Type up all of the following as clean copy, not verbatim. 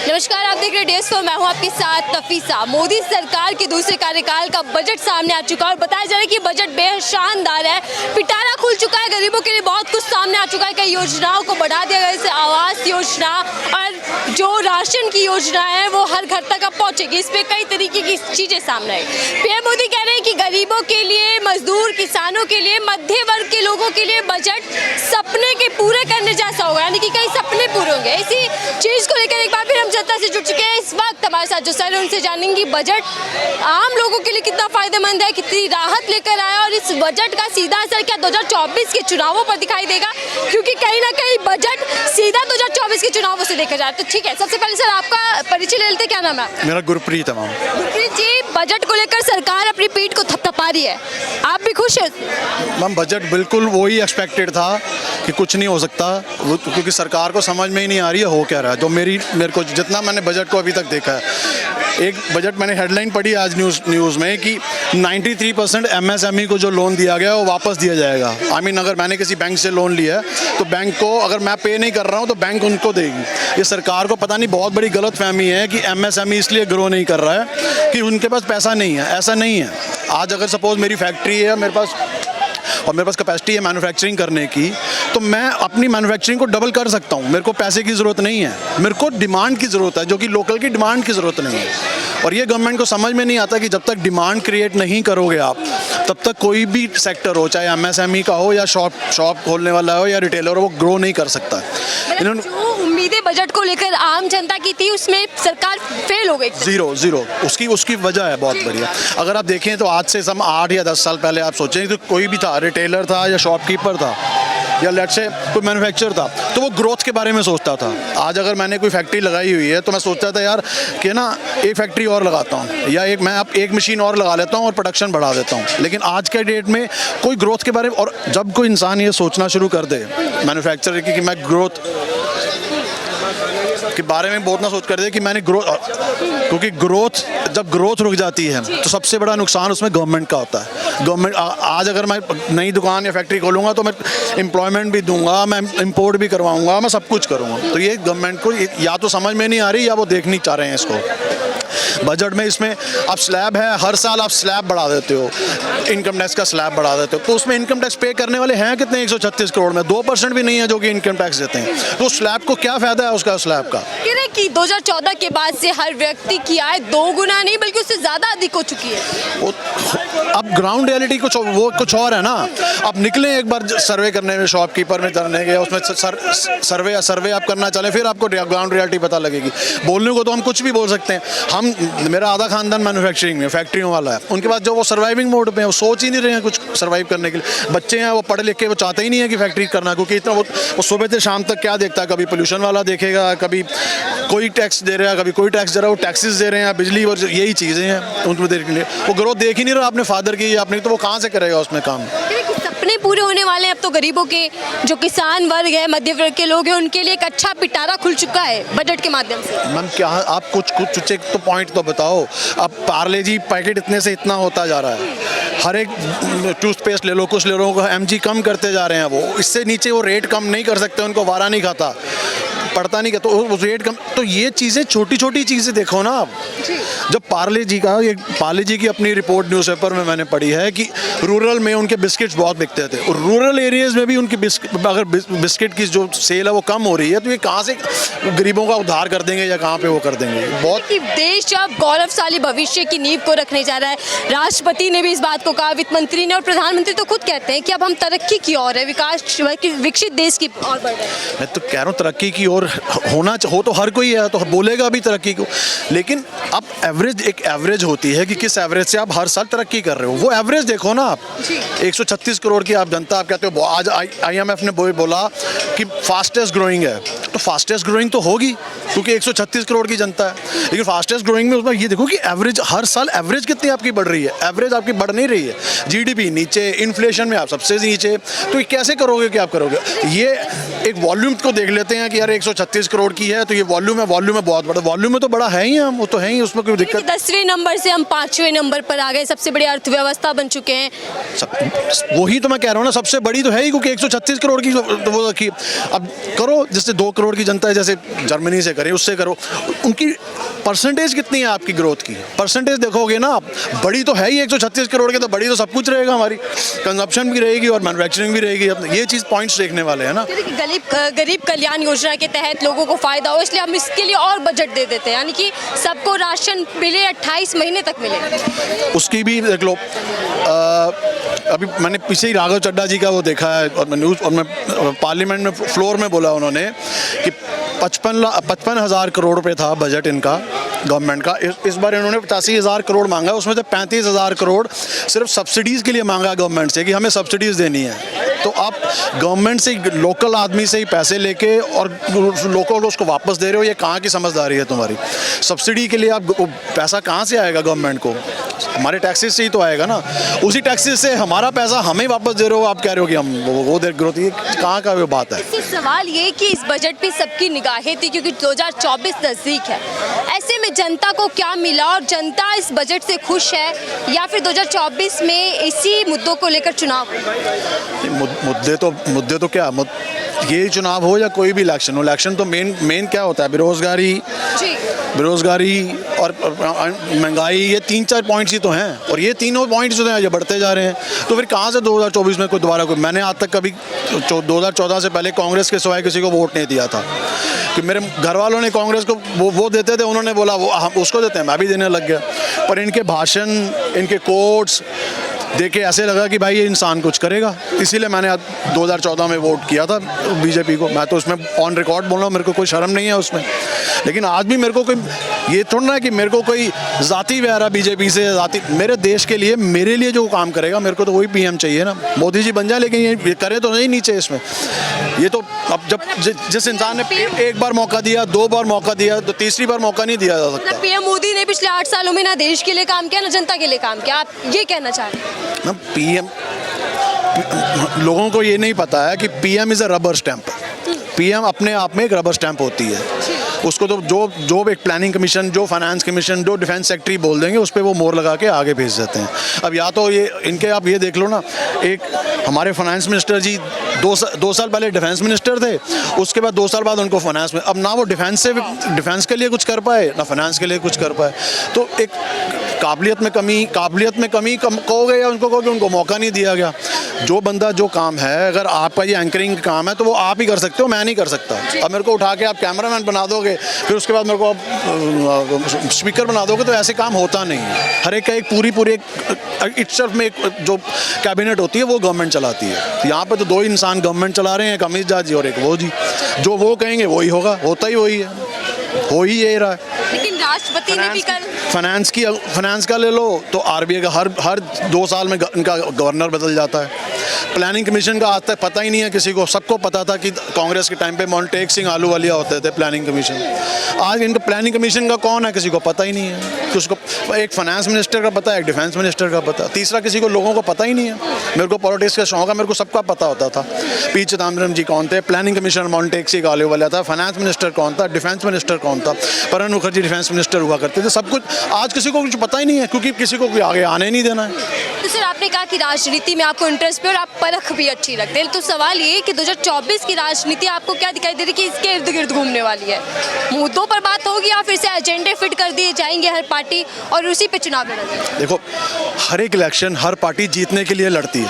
नमस्कार, आप देख रहे हैं DS4। मैं हूं आपके साथ नफीसा। मोदी सरकार के दूसरे कार्यकाल का बजट सामने आ चुका है और बताया जा रहा है कि बजट बेहद शानदार है। पिटारा खुल चुका है, गरीबों के लिए बहुत कुछ सामने आ चुका है। कई योजनाओं को बढ़ा दिया गया, जैसे आवास योजना और जो राशन की योजना है वो हर घर तक अब पहुंचेगी। इस पे कई तरीके की चीजें सामने आई। पीएम मोदी कह रहे हैं कि गरीबों के लिए, मजदूर, किसानों के लिए, मध्य वर्ग के लोगों के लिए बजट सपने के पूरे करने जैसा होगा, यानी कि कई सपने पूरे होंगे। इसी चीज को लेकर एक बार फिर हम जनता से जुड़ चुके हैं। इस वक्त हमारे साथ जो सर है उनसे जानेंगे बजट आम लोगों के लिए कितना फायदेमंद है, कितनी राहत लेकर आया और इस बजट का सीधा असर क्या 2024 के चुनावों पर दिखाई देगा, क्योंकि कहीं ना कहीं बजट सीधा 2024 के चुनावों से देखा जाए। तो ठीक है, सबसे पहले सर आपका परिचय ले लेते, क्या नाम है? मेरा गुरप्रीत है मैम। गुरप्रीत जी, बजट को लेकर सरकार अपनी पीठ को थपथपा रही है, आप भी खुश हैं? मैम बजट बिल्कुल वही एक्सपेक्टेड था कि कुछ नहीं हो सकता, क्योंकि सरकार को समझ में ही नहीं आ रही है हो क्या रहा है। जो मेरे को जितना मैंने बजट को अभी तक देखा है, एक बजट मैंने हेडलाइन पढ़ी आज न्यूज़ में कि 93% MSME को जो लोन दिया गया है वो वापस दिया जाएगा। अगर मैंने किसी बैंक से लोन लिया है तो बैंक को, अगर मैं पे नहीं कर रहा हूँ तो बैंक उनको देगी। ये सरकार को पता नहीं बहुत बड़ी गलतफहमी है कि MSME इसलिए ग्रो नहीं कर रहा है कि उनके पास पैसा नहीं है। ऐसा नहीं है। आज अगर सपोज मेरी फैक्ट्री है मेरे पास कैपेसिटी है मैन्युफैक्चरिंग करने की, तो मैं अपनी मैन्युफैक्चरिंग को डबल कर सकता हूँ। मेरे को पैसे की ज़रूरत नहीं है, मेरे को डिमांड की ज़रूरत है, जो कि लोकल की डिमांड की ज़रूरत नहीं है। और ये गवर्नमेंट को समझ में नहीं आता कि जब तक डिमांड क्रिएट नहीं करोगे आप, तब तक कोई भी सेक्टर हो, चाहे MSME का हो या शॉप खोलने वाला हो या रिटेलर हो, वो ग्रो नहीं कर सकता। इन्होंने जो उम्मीदें बजट को लेकर आम जनता की थी उसमें सरकार फेल हो गई। जीरो उसकी वजह है बहुत बढ़िया। अगर आप देखें तो आज से 8 या 10 साल पहले आप सोचें तो कोई भी था, रिटेलर था या शॉपकीपर था या लेट्स से कोई मैन्युफैक्चरर था, तो वो ग्रोथ के बारे में सोचता था। आज अगर मैंने कोई फैक्ट्री लगाई हुई है तो मैं सोचता था यार कि ना एक फैक्ट्री और लगाता हूँ या एक मशीन और लगा लेता हूँ और प्रोडक्शन बढ़ा देता हूँ। लेकिन आज के डेट में कोई ग्रोथ के बारे में, और जब कोई इंसान ये सोचना शुरू कर दे मैन्युफैक्चरर की कि मैं ग्रोथ के बारे में बहुत ना सोच कर दे कि मैंने क्योंकि जब ग्रोथ रुक जाती है तो सबसे बड़ा नुकसान उसमें गवर्नमेंट का होता है। गवर्नमेंट आज अगर मैं नई दुकान या फैक्ट्री खोलूँगा तो मैं एम्प्लॉयमेंट भी दूंगा, मैं इंपोर्ट भी करवाऊंगा, मैं सब कुछ करूँगा। तो ये गवर्नमेंट को या तो समझ में नहीं आ रही या वो देख नहीं चाह रहे हैं इसको। बजट में इसमें अब स्लैब है, हर साल आप स्लैब बढ़ा देते हो, इनकम टैक्स का स्लैब बढ़ा देते हो, तो उसमें इनकम टैक्स पे करने वाले हैं कितने? 136 करोड़ में 2% भी नहीं है जो कि इनकम टैक्स देते हैं। तो स्लैब को क्या फायदा है उसका स्लैब का? कि 2014 के बाद से हर व्यक्ति की आय 2 गुना नहीं बल्कि उससे ज्यादा अधिक हो चुकी है। अब ग्राउंड रियलिटी कुछ और है ना। अब निकले एक बार सर्वे करने में, शॉपकीपर में करने गए, उसमें सर्वे आप करना चले, फिर आपको ग्राउंड रियलिटी पता लगेगी। बोलने को तो हम कुछ भी बोल सकते हैं। मेरा आधा खानदान मैन्युफैक्चरिंग में, फैक्ट्रियों वाला है, उनके पास जो वो सर्वाइविंग मोड पे है, वो सोच ही नहीं रहे हैं कुछ सर्वाइव करने के लिए। बच्चे हैं वो पढ़े लिखे, वो चाहते ही नहीं है कि फैक्ट्री करना, क्योंकि इतना वो सुबह से शाम तक क्या देखता है, कभी पोल्यूशन वाला देखेगा, कभी कोई टैक्स दे रहा है, कभी कोई टैक्स दे रहा है, वो टैक्सेस दे रहे हैं, बिजली और यही चीज़ें हैं उनको देखने के लिए। वो ग्रोथ देख ही नहीं रहा अपने फादर की या अपनी, तो वो कहाँ से करेगा उसमें काम? सपने पूरे होने वाले हैं अब तो गरीबों के, जो किसान वर्ग है, मध्य वर्ग के लोग हैं, उनके लिए एक अच्छा पिटारा खुल चुका है बजट के माध्यम से। मैम क्या आप कुछ एक तो पॉइंट तो बताओ। अब पार्ले जी पैकेट इतने से इतना होता जा रहा है, हर एक टूथपेस्ट ले लो, कुछ ले लो, MG कम करते जा रहे हैं। वो इससे नीचे वो रेट कम नहीं कर सकते, उनको वारा नहीं खाता, पड़ता नहीं, तो वो रेट कम। तो ये चीज़ें छोटी छोटी चीज़ें देखो ना आप। जब पार्ले जी की अपनी रिपोर्ट न्यूज़पेपर में मैंने पढ़ी है कि रूरल में उनके बिस्किट्स बहुत बिकते थे, और रूरल एरियाज़ में भी उनकी अगर बिस्किट की जो सेल है वो कम हो रही है, तो ये कहाँ से गरीबों का उद्धार कर देंगे या कहाँ पे वो कर देंगे? बहुत देश अब गौरवशाली भविष्य की नींव को रखने जा रहा है। राष्ट्रपति ने भी इस बात को कहा, वित्त मंत्री ने, और प्रधानमंत्री तो खुद कहते हैं कि अब हम तरक्की की ओर है, विकसित देश की ओर बढ़ रहे हैं। मैं तो कह रहा हूँ तरक्की की ओर हो तो हर कोई है, तो बोलेगा भी तरक्की को। लेकिन अब एक एवरेज होती है कि किस एवरेज से आप हर साल तरक्की कर रहे हो, वो एवरेज देखो ना आप। 136 करोड़ की आप जनता, आप कहते हो आज IMF ने बोला कि फास्टेस्ट ग्रोइंग है, तो फास्टेस्ट ग्रोइंग तो होगी क्योंकि 136 करोड़ की जनता है। लेकिन फास्टेस्ट ग्रोइंग में उसमें ये देखो कि एवरेज हर साल एवरेज कितनी आपकी बढ़ रही है। एवरेज आपकी बढ़ नहीं रही है, GDP नीचे, इन्फ्लेशन में आप सबसे नीचे, तो ये कैसे करोगे कि आप करोगे? ये एक वॉल्यूम को देख लेते हैं कि यार 136 करोड़ की है, तो ये वॉल्यूम है बहुत बड़ा, वॉल्यूम में तो बड़ा है ही, हम वो तो है ही, उसमें कोई दिक्कत 10वें नंबर से हम 5वें नंबर पर आ गए, सबसे बड़ी अर्थव्यवस्था बन चुके हैं। वही तो मैं कह रहा हूँ ना, सबसे बड़ी तो है ही, क्योंकि 136 करोड़ की तो वो रखी। अब करो, जैसे 2 करोड़ की जनता है, जैसे जर्मनी से करें, उससे करो, उनकी परसेंटेज कितनी है आपकी ग्रोथ की, परसेंटेज देखोगे ना आप, बड़ी तो है ही 136 करोड़ की, तो बड़ी तो सब कुछ रहेगा, हमारी कंजप्शन भी रहेगी और मैन्युफैक्चरिंग भी रहेगी। ये चीज़ पॉइंट्स देखने वाले हैं ना। गरीब कल्याण योजना के तहत लोगों को फायदा हो, इसलिए हम इसके लिए और बजट दे देते हैं, यानी कि सबको राशन मिले, 28 महीने तक मिले। उसकी भी देख लो, अभी मैंने पीछे ही राघव चड्ढा जी का वो देखा है, और मैं न्यूज़, और मैं पार्लियामेंट में फ्लोर में बोला उन्होंने कि 55,000 करोड़ रुपए था बजट इनका, गवर्नमेंट का। इस बार इन्होंने 85,000 करोड़ मांगा, उसमें से 35,000 करोड़ सिर्फ सब्सिडीज़ के लिए मांगा गवर्नमेंट से, कि हमें सब्सिडीज़ देनी है। तो आप गवर्नमेंट से, लोकल आदमी से ही पैसे लेके और लोकल को उसको वापस दे रहे हो, ये कहाँ की समझदारी है तुम्हारी? सब्सिडी के लिए आप पैसा कहाँ से आएगा गवर्नमेंट को? हमारे टैक्सेस से ही तो आएगा ना, उसी टैक्सेस से हमारा पैसा हमें वापस दे रहे हो, आप कह रहे हो कि हम वो देर ग्रोथ, ये कहाँ का वो बात है? इससे सवाल ये कि इस बजट पे सबकी निगाहें थी, क्योंकि 2024 नज़दीक है, ऐसे में जनता को क्या मिला और जनता इस बजट से खुश है, या फिर 2024 में इसी मुद्दों को लेकर चुनाव? मुद्दे तो क्या, ये चुनाव हो या कोई भी इलेक्शन हो, इलेक्शन तो मेन क्या होता है? बेरोजगारी और महंगाई, ये 3-4 पॉइंट्स ही तो हैं, और ये तीनों पॉइंट्स जो हैं ये बढ़ते जा रहे हैं। तो फिर कहाँ से 2024 में कोई दोबारा मैंने आज तक कभी 2014 से पहले कांग्रेस के सिवाय किसी को वोट नहीं दिया था, कि मेरे घर वालों ने कांग्रेस को वो देते थे, उन्होंने बोला वो हम उसको देते हैं, मैं भी देने लग गया। पर इनके भाषण, इनके कोट्स देखे ऐसे लगा कि भाई ये इंसान कुछ करेगा, इसीलिए मैंने 2014 में वोट किया था बीजेपी को। मैं तो उसमें ऑन रिकॉर्ड बोल रहा हूँ, मेरे को कोई शर्म नहीं है उसमें। लेकिन आज भी मेरे को कोई ये थोड़ा ना कि मेरे को कोई ज़ाती वैर है बीजेपी से, ज़ाती, मेरे देश के लिए, मेरे लिए जो काम करेगा, मेरे को तो वही पीएम चाहिए ना। मोदी जी बन जाए, लेकिन ये करे तो नहीं नीचे इसमें। ये तो अब जब जिस इंसान ने एक बार मौका दिया, 2 बार मौका दिया, तो तीसरी बार मौका नहीं दिया जा सकता। पीएम मोदी ने पिछले 8 सालों में ना देश के लिए काम किया, ना जनता के लिए काम किया, आप ये कहना चाह रहे हैं? ना पीएम, लोगों को ये नहीं पता है कि PM is a rubber stamp. PM अपने आप में एक रबर स्टैंप होती है, उसको तो जो एक प्लानिंग कमीशन, जो फाइनेंस कमीशन, जो डिफेंस सेक्रेटरी बोल देंगे, उस पर वो मोहर लगा के आगे भेज देते हैं। अब या तो ये इनके, आप ये देख लो ना, एक हमारे फाइनेंस मिनिस्टर जी 2 साल पहले डिफेंस मिनिस्टर थे, उसके बाद 2 साल बाद उनको फाइनेंस में, अब ना वो डिफेंस के लिए कुछ कर पाए, ना फाइनेंस के लिए कुछ कर पाए। तो एक काबिलियत में कमी कहोगे, या उनको कहोगे उनको मौका नहीं दिया गया। जो बंदा जो काम है, अगर आपका ये एंकरिंग काम है तो वो आप ही कर सकते हो, मैं नहीं कर सकता। अब मेरे को उठा के आप कैमरामैन बना दोगे, फिर उसके बाद मेरे को आप स्पीकर बना दोगे, तो ऐसे काम होता नहीं है। हर एक का एक पूरी इट्सल्फ में एक जो कैबिनेट होती है वो गवर्नमेंट चलाती है। यहाँ पे तो 2 इंसान गवर्नमेंट चला रहे हैं, एक अमित शाह जी और एक वो जी, जो वो कहेंगे वही होगा, होता ही वही है, हो ही यही रहा है। लेकिन राष्ट्रपति ने भी कल फाइनेंस का ले लो, तो आरबीआई का हर 2 साल में इनका गवर्नर बदल जाता है। प्लानिंग कमीशन का आज तक पता ही नहीं है किसी को, सबको पता था कि कांग्रेस के टाइम पे मोन्टेक सिंह आलूवालिया होते थे प्लानिंग कमीशन। आज इनका प्लानिंग कमीशन का कौन है किसी को पता ही नहीं है। तो उसको एक फाइनेंस मिनिस्टर का पता है, एक डिफेंस मिनिस्टर का पता है, तीसरा किसी को, लोगों को पता ही नहीं है। मेरे को पॉलिटिक्स का शौक है, मेरे को सबका पता होता था। पी चिदम्बरम जी कौन थे, प्लानिंग कमीशनर मोन्टेक सिंह आलूवालिया था, फाइनेंस मिनिस्टर कौन था, डिफेंस मिनिस्टर कौन था, प्रणब मुखर्जी डिफेंस मिनिस्टर हुआ करते थे, सब कुछ। आज किसी को कुछ पता ही नहीं है, क्योंकि किसी को आगे आने नहीं देना है। तो सर, आपने कहा कि राजनीति में आपको इंटरेस्ट भी और आप परख भी अच्छी रखते हैं, तो सवाल ये कि 2024 की राजनीति आपको क्या दिखाई दे रही है कि इसके इर्द गिर्द घूमने वाली है? मुद्दों पर बात होगी या फिर से एजेंडे फिट कर दिए जाएंगे हर पार्टी और उसी पे चुनाव लड़ेगी? देखो, हर एक इलेक्शन हर पार्टी जीतने के लिए लड़ती है।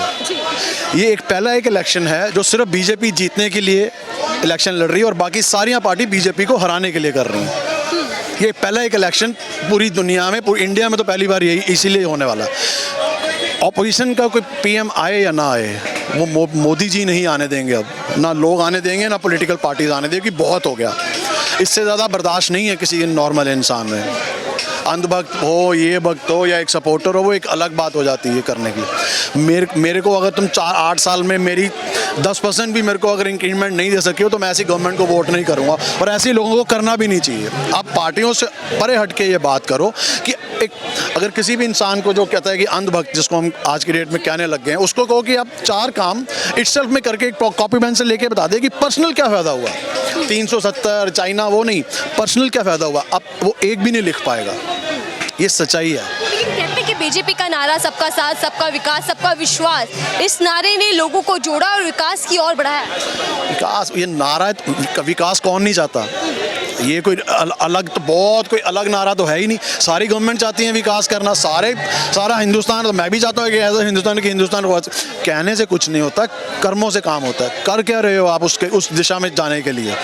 ये पहला एक इलेक्शन है जो सिर्फ बीजेपी जीतने के लिए इलेक्शन लड़ रही है, और बाकी सारियाँ पार्टी बीजेपी को हराने के लिए कर रही हैं। ये पहला एक इलेक्शन पूरी दुनिया में, पूरी इंडिया में तो पहली बार यही इसीलिए होने वाला। ऑपोजिशन का कोई पीएम आए या ना आए, वो मोदी जी नहीं आने देंगे। अब ना लोग आने देंगे, ना पॉलिटिकल पार्टीज आने देंगी। बहुत हो गया, इससे ज़्यादा बर्दाश्त नहीं है किसी नॉर्मल इंसान में। अंधभक्त हो, ये भक्त हो या एक सपोर्टर हो, वो एक अलग बात हो जाती है करने की। मेरे को अगर तुम 4-8 साल में मेरी 10% भी मेरे को अगर इंक्रीमेंट नहीं दे सके हो तो मैं ऐसी गवर्नमेंट को वोट नहीं करूँगा, और ऐसे लोगों को करना भी नहीं चाहिए। आप पार्टियों से परे हट के ये बात करो कि एक अगर किसी भी इंसान को जो कहता है कि अंधभक्त, जिसको हम आज की डेट में कहने लग गए हैं, उसको कहो कि आप 4 काम इटसेल्फ में करके एक कॉपी पेन से लेके बता दे कि पर्सनल क्या फ़ायदा हुआ। 370 चाइना वो नहीं, पर्सनल क्या फ़ायदा हुआ, अब वो एक भी नहीं लिख पाएगा। ये सच्चाई है। लेकिन कहते हैं कि बीजेपी का नारा सबका साथ, सबका विकास, सबका विश्वास, इस नारे ने लोगों को जोड़ा और विकास की ओर बढ़ाया। विकास, ये नारा, विकास कौन नहीं चाहता? ये कोई अलग तो बहुत कोई अलग नारा तो है ही नहीं। सारी गवर्नमेंट चाहती है विकास करना, सारा हिंदुस्तान, तो मैं भी चाहता हूँ कि एज हिंदुस्तान की हिंदुस्तान कहने से कुछ नहीं होता, कर्मों से काम होता है। कर क्या रहे हो आप उस दिशा में जाने के लिए?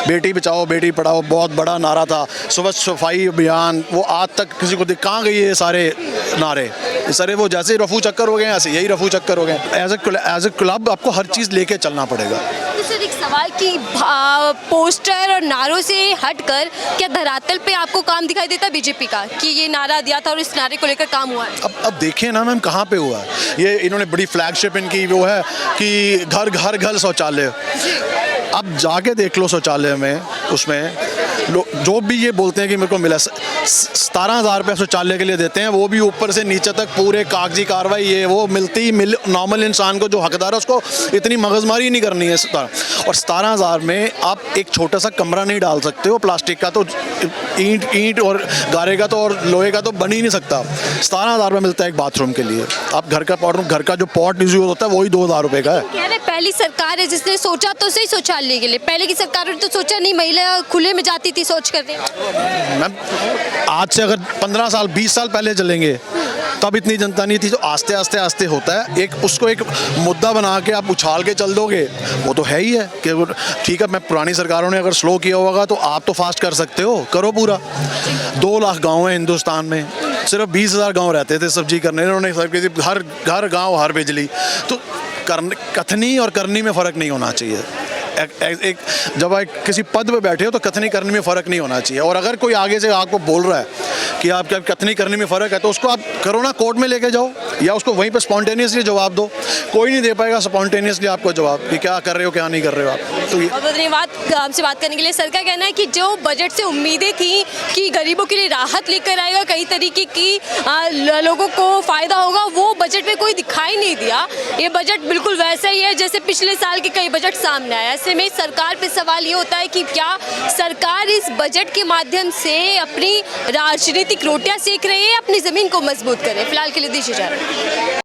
बेटी बचाओ बेटी पढ़ाओ बहुत बड़ा नारा था, स्वच्छ सफाई अभियान, वो आज तक किसी को कहाँ गई है सारे नारे? सारे वो जैसे ही रफू चक्कर हो गए, ऐसे यही रफू चक्कर हो गए। एज ए क्लब आपको हर चीज़ लेके चलना पड़ेगा। तो सर एक सवाल कि पोस्टर और नारों से हटकर क्या धरातल पे आपको काम दिखाई देता है बीजेपी का, कि ये नारा दिया था और इस नारे को लेकर काम हुआ है? अब देखिए ना मैम, कहाँ पे हुआ है ये? इन्होंने बड़ी फ्लैगशिप इनकी वो है कि घर घर घर शौचालय। अब जाके देख लो शौचालय में, उसमें जो भी ये बोलते हैं कि मेरे को मिला 17,000 रुपये शौचालय के लिए देते हैं, वो भी ऊपर से नीचे तक पूरे कागजी कार्रवाई, ये वो मिलती ही नॉर्मल इंसान को जो हकदार है उसको इतनी मगजमारी नहीं करनी है। और 17,000 में आप एक छोटा सा कमरा नहीं डाल सकते हो प्लास्टिक का, तो ईंट और गारे का तो और लोहे का तो बन ही नहीं सकता। 17,000 रुपये मिलता है एक बाथरूम के लिए। आप घर का जो पॉट यूज होता है वही 2,000 रुपये का है। कह रहे पहली सरकार है जिसने सोचा तो सही शौचालय के लिए, पहले की सरकारों ने तो सोचा नहीं, महिला खुले में जाती थी सोच करने। मैम आज से अगर 15 साल 20 साल पहले चलेंगे तब इतनी जनता नहीं थी, तो आस्ते आस्ते आस्ते होता है। एक उसको एक मुद्दा बना के आप उछाल के चल दोगे, वो तो है ही है कि ठीक है, मैं पुरानी सरकारों ने अगर स्लो किया होगा तो आप तो फास्ट कर सकते हो, करो पूरा। 2 लाख गाँव हैं हिंदुस्तान में, सिर्फ 20,000 गाँव रहते थे सब्जी करने, इन्होंने हर गाँव हर बिजली। तो कथनी और करनी में फ़र्क नहीं होना चाहिए। जब आप किसी पद पे बैठे हो तो कथनी करने में फ़र्क नहीं होना चाहिए। और अगर कोई आगे से आपको बोल रहा है कि आप क्या कथनी करने में फ़र्क है, तो उसको आप करो ना, कोर्ट में लेके जाओ या उसको वहीं पे स्पॉन्टेनियसली जवाब दो। कोई नहीं दे पाएगा स्पॉन्टेनियसली आपको जवाब कि क्या कर रहे हो क्या नहीं कर रहे हो आप। तो बहुत धन्यवाद हमसे बात करने के लिए। सर का कहना है कि जो बजट से उम्मीदें थी कि गरीबों के लिए राहत लेकर आएगा, कई तरीके की लोगों को फ़ायदा होगा, वो बजट में कोई दिखाई नहीं दिया। ये बजट बिल्कुल वैसा ही है जैसे पिछले साल के कई बजट सामने आए। ऐसे में सरकार पे सवाल ये होता है कि क्या सरकार इस बजट के माध्यम से अपनी राजनीतिक रोटियां सेक रही है, अपनी ज़मीन को मजबूत करे। फिलहाल के लिए दीजिए इजाज़त।